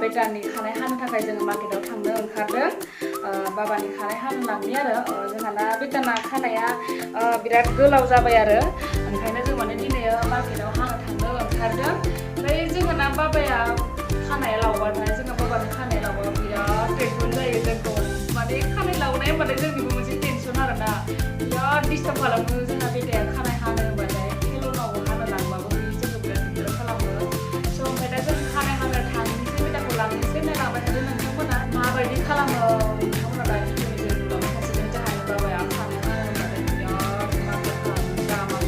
बेटानि खानाय हानो थाखाय जोङो मार्केटाव थांनो ओंखारदों बाबानि खानाय हानो लांनि आरो जोंहाना बेटाना खानाया बिराद गोलाव जाबाय आरो ओंखायनो जों माने दिनै मार्केटाव हानो थांनो ओंखारदों ओमफ्राय जोंहाना बाबाया खानाया लावबाथाय जोंहा बाबानि खानाय लावबा बिराद टेनसन जायो जोंखौ माने खानाय लावनाय होनबाथाय जोंनिबो मोनसे टेनसन आरोना बिराद डिस्टार्ब खालामो जोंहा बेटाया खानाय हानो होनबाथाय सेलुनाव हानो लांबाबो बे जोंखौ बिराद दिगदार खालामो स' ओमफ्राय दा जों खानाय हानो थांनोसै बेटाखौ लांनोसै नायलांबाय थादो नोंथांमोना माबायदि खालामो नोंथांमोना दा भिडिअनि गेजेरजों नुलांबाय थासिगोन जोंहानि बाबाया खानाय हानो होनबाथाय बिराद माबा खालामो द्रामा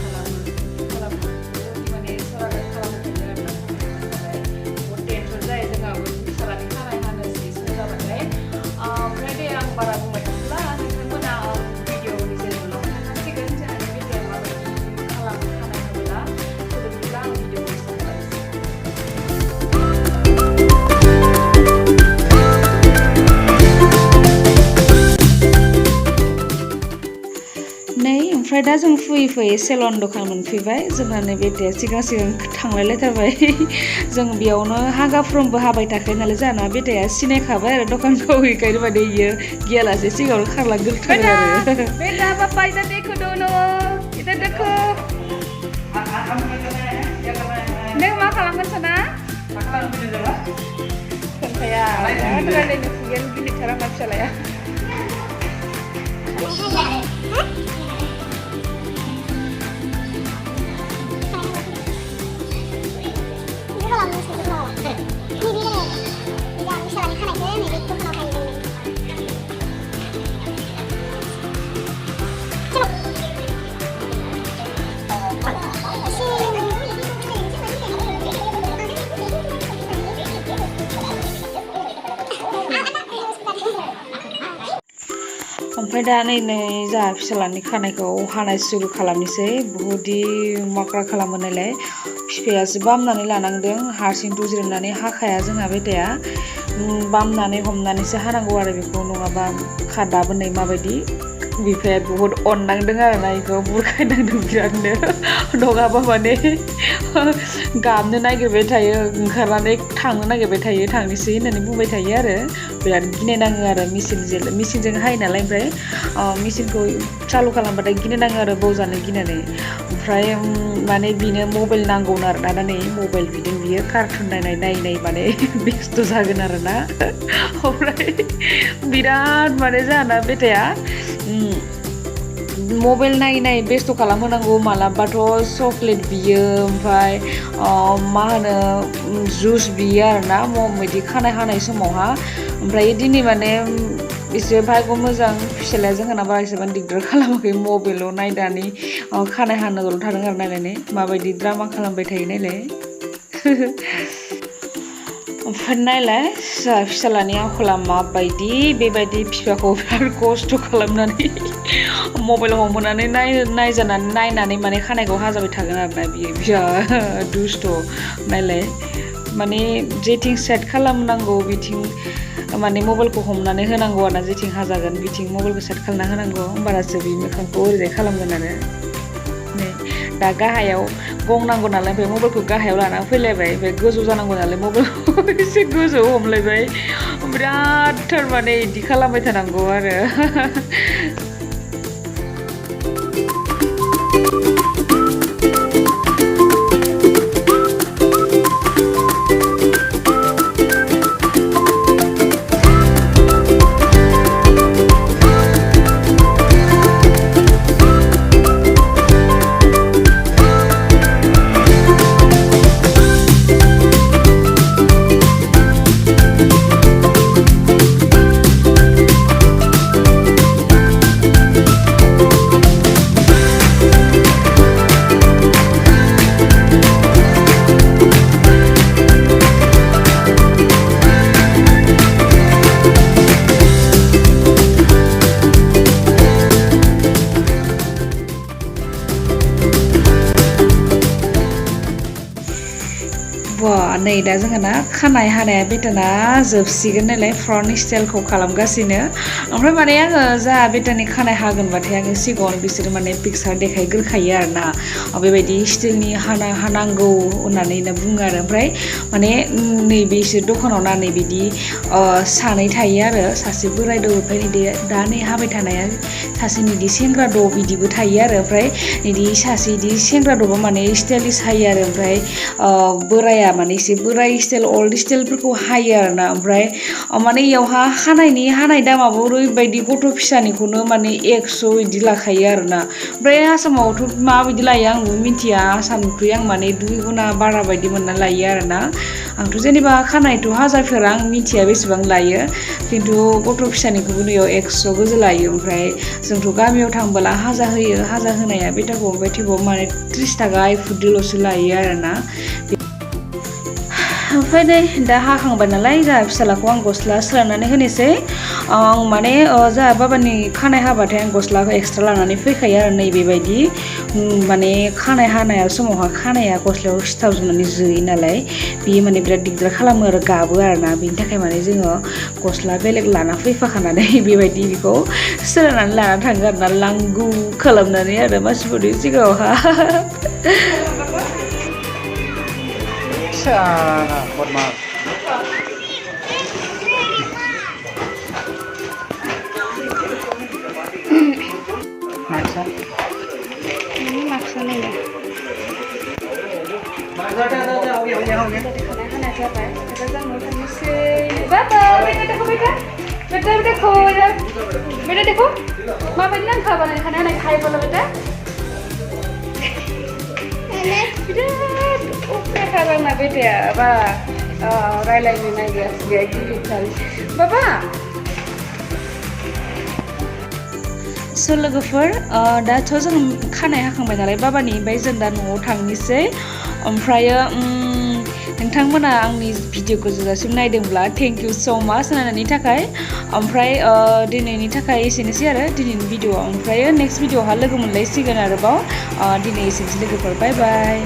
खालामो माने सारादाय खालामबाय थायो आरो ओमफ्राय बहुद टेनसन जायो जोंहाबो फिसालानि खानाय हानोसै सम जाबाथाय ओमफ्राय दे आं बारा बुंबाय थांला नोंथांमोना भिडिअनि गेजेरजों नुलांबाय थासिगोन जोंहानि बेटाया माबायदि खालामो खानाय हानोब्ला बिदिब्ला आं भिडिअखौ स्टार्ट खालामनोसै नै ओमफ्राय दा जों फैयै फैयै सेलन दखान मोनफैबाय जोंहा नै बेटाया सिगां थांलायलायथारबाय जों बेयावनो हागाफ्रोमबो हाबाय थाखायो नालाय जोंहाना बेटाया सिनायखाबाय आरो दखानखौ बेखायनो माने इयो गियालासे सिगाङावनो खारलांग्रोथारो आरो बेटा पापा इधर देखो दोनों इधर देखो नों मा खालामगोन सना खोन्थाया रायलायनो फुगोन गिलिरथार आंना फिसालाया ओमफ्राय दा नै जोंहा फिसालानि खानायखौ हानाय सुरु खालामनोसै बुहुदि माक्रा खालामो नालाय बिफायासो बामनानै लानांदों हारसिं दुज्रेमनानै हाखाया जोंहा बेटाया बामनानै हमनानैसो हानांगौ आरो बेखौ नङाबा खादाबो नै माबायदि बिफाया बुहुद अननांदों आरोना बेखौ बुरखायनांदों बिरादनो नङाबा माने गाबनो नागिरबाय थायो ओंखारनानै थांनो नागिरबाय थायो थांनोसै होननानै बुंबाय थायो आरो बिराद गिनाय नाङो आरो मेचिनजों हायो नालाय ओमफ्राय मेचिनखौ चालु खालामबाथाय गिनो नाङो आरो बौजानो गिनानै ओमफ्राय माने बिनो मबाइल नांगौ आरोना दा नै मबाइल बिदों बियो कार्टुन नायनाय माने बेस्थ' जागोन आरोना ओमफ्राय बिराद माने जोंहाना बेटाया मबाइल नायै बेस्थ' खालामहोनांगौ मालाबाथ' चक्लेट बियो ओमफ्राय मा होनो जुस बियो आरोना बिदि खानाय हानाय समावहा ओमफ्राय दिनै माने एसे भाग्य मोजां फिसालाया जोंहाना बारा एसेबां दिगदार खालामाखै मबाइलाव नायनानै खानाय हानोल' थादों आरो नायनानै माबायदि द्रामा खालामबाय थायो नायलाय ओमफ्राय नायलाय जोंहा फिसालानि आखला माबायदि बेबायदि बिफाखौ बिराद खस्थ' खालामनानै मबाइल हमहोनानै नायनानै माने खानायखौ हाजाबाय थागोन आरोना बियो बिराद दुस्थ' नायलाय माने जेथिं सेट खालामनांगौ बिथिं माने मबाइलखौ हमनानै होनांगौ आरोना जेथिं हाजागोन बिथिं मबाइलखौ सेट खालामना होनांगौ होमबानासो बे मोखांखौ ओरैजाय खालामगोन आरो नै दा गाहायाव गं नांगौ नालाय ओमफ्राय मबाइलखौ गाहायाव लानानै फैलायबाय ओमफ्राय गोजौ जानांगौ नालाय मबाइलखौ एसे गोजौआव हमलायबाय बिराद थारमाने इदि खालामबाय थानांगौ आरो नै दा जोंहाना खानाय हानाया बेटाना जोबसिगोन नालाय फ्रन्ट स्टाइलखौ खालामगासिनो ओमफ्राय माने आङो जा बेटानि खानाय हागोनबाथाय आङो सिगाङावनो बिसोर माने पिक्सार देखायग्रोखायो आरोना बेबायदि स्टाइलनि हानांगौ होननानै बुङो आरो ओमफ्राय माने नैबेसोर दखानाव ना नै बिदि सानै थायो आरो सासे बोराय दं ओमफ्राय दा नै हाबाय थानाया सासे निदि सेंग्रा दं बिदिबो थायो आरो ओमफ्राय निदि सासे इदि सेंग्रा दंबा माने स्टाइलिश हायो आरो ओमफ्राय बोराया माने एसे बोराय स्टाइल अल्ड स्टाइलफोरखौ हायो आरोना ओमफ्राय माने इयावहा हानाय दामाबो ओरैबायदि गथ' फिसानिखौनो माने 100 इदि लाखायो आरोना ओमफ्राय आसामावथ' माबायदि लायो आंबो मिथिया आसामनिख्रुइ आं माने 2 गुना बारा बायदि मोनना लायो आरोना आंथ' जेनेबा खानायथ' हाजारफोर आं मिथिया बेसेबां लायो खिन्थु गथ' फिसानिखौबो नैयाव 100 गोजो लायो ओमफ्राय जोंथ' गामियाव थांबोला हाजा होयो हाजा होनाया बेटाखौ ओमफ्राय थेवबो माने 30 थाखा इफोरदिल'सो लायो आरोना ओमफ्राय नै दा हाखांबाय नालाय जोंहा फिसालाखौ आं गस्ला सोलायनानै होनोसै आं माने जोंहा बाबानि खानाय हाबाथाय आं गस्लाखौ एक्सट्रा लानानै फैखायो आरो नै बेबायदि माने खानाय हानाय समावहा खानाया गस्लायाव सिथाव जोबनानै जोयो नालाय बियो माने बिराद दिगदार खालामो आरो गाबो आरोना बेनि थाखाय माने जोङो गस्ला बेलेग लाना फैफाखानानै बेबायदि बेखौ सोलायनानै लाना थाङो आरोना लांगौ खालामनानै आरो मानसिफोरनि सिगाङावहा Sana बदमास माक्सा नहीं है बेटा देखो माबायदि नांखाबा खाना हानाय खाय बोला बेटा बिराद उफ्राथार आंना बेटाया बा रायलायनो नागिरासै गैया गिलिरथार बाबा स' लोगोफोर दाथ' जों खानाय हाखांबाय नालाय बाबानि ओमफ्राय जों दा न'आव थांनोसै ओमफ्रायो नोंथांमोना आंनि भिडिअखौ जोबजासिम नायदोंब्ला थेंक इउ स' माच नायनायनि थाखाय ओमफ्राय दिनैनि थाखाय एसेनोसै आरो दिनैनि भिडिअ'आव ओमफ्रायो नेक्स्ट भिडिअ'आवहा लोगो मोनलायसिगोन आरोबाव दिनै एसेनोसै लोगोफोर बाय बाय